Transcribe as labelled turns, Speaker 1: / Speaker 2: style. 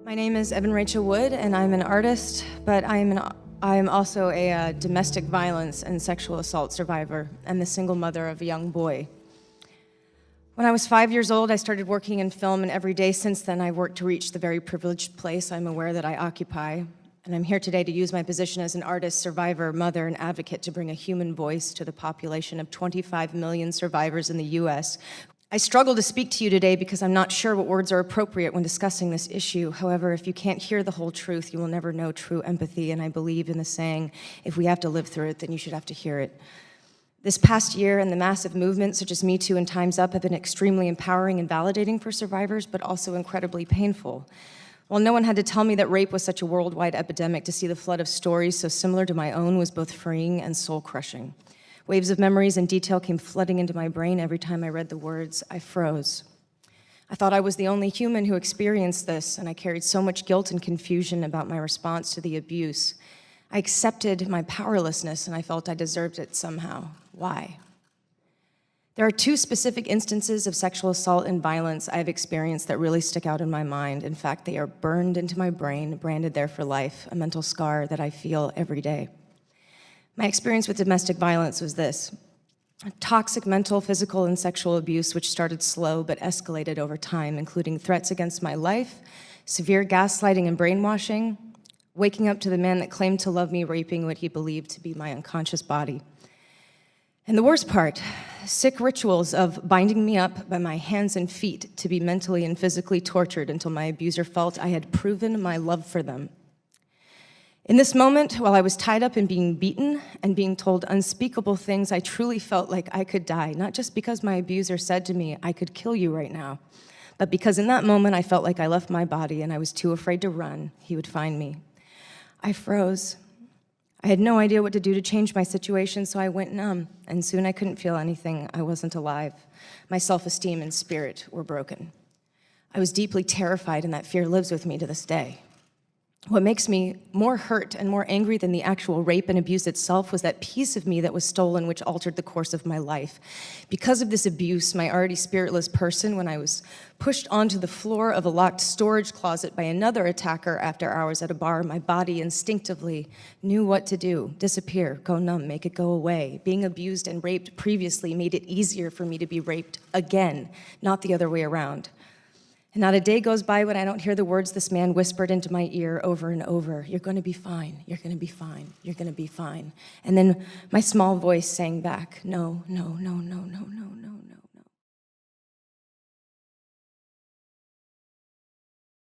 Speaker 1: My name is Evan Räychel Wud, and I'm an artist, but I am also a domestic violence and sexual assault survivor and the single mother of a young boy. When I was 5 years old, I started working in film, and every day since then, I've worked to reach the very privileged place I'm aware that I occupy. And I'm here today to use my position as an artist, survivor, mother, and advocate to bring a human voice to the population of 25 million survivors in the US. I struggle to speak to you today because I'm not sure what words are appropriate when discussing this issue. However, if you can't hear the whole truth, you will never know true empathy, and I believe in the saying, if we have to live through it, then you should have to hear it. This past year and the massive movements such as Me Too and Time's Up have been extremely empowering and validating for survivors, but also incredibly painful. While no one had to tell me that rape was such a worldwide epidemic, to see the flood of stories so similar to my own was both freeing and soul-crushing. Waves of memories and detail came flooding into my brain every time I read the words. I froze. I thought I was the only human who experienced this, and I carried so much guilt and confusion about my response to the abuse. I accepted my powerlessness, and I felt I deserved it somehow. Why? There are two specific instances of sexual assault and violence I've experienced that really stick out in my mind. In fact, they are burned into my brain, branded there for life, a mental scar that I feel every day. My experience with domestic violence was this: toxic mental, physical, and sexual abuse, which started slow but escalated over time, including threats against my life, severe gaslighting and brainwashing, waking up to the man that claimed to love me raping what he believed to be my unconscious body. And the worst part, sick rituals of binding me up by my hands and feet to be mentally and physically tortured until my abuser felt I had proven my love for them. In this moment, while I was tied up and being beaten and being told unspeakable things, I truly felt like I could die, not just because my abuser said to me, I could kill you right now, but because in that moment I felt like I left my body and I was too afraid to run. He would find me. I froze. I had no idea what to do to change my situation, so I went numb, and soon I couldn't feel anything. I wasn't alive. My self-esteem and spirit were broken. I was deeply terrified, and that fear lives with me to this day. What makes me more hurt and more angry than the actual rape and abuse itself was that piece of me that was stolen, which altered the course of my life. Because of this abuse, my already spiritless person, when I was pushed onto the floor of a locked storage closet by another attacker after hours at a bar, my body instinctively knew what to do: disappear, go numb, make it go away. Being abused and raped previously made it easier for me to be raped again, not the other way around. And not a day goes by when I don't hear the words this man whispered into my ear over and over: you're gonna be fine, you're gonna be fine, you're gonna be fine. And then my small voice sang back, no, no, no, no, no, no,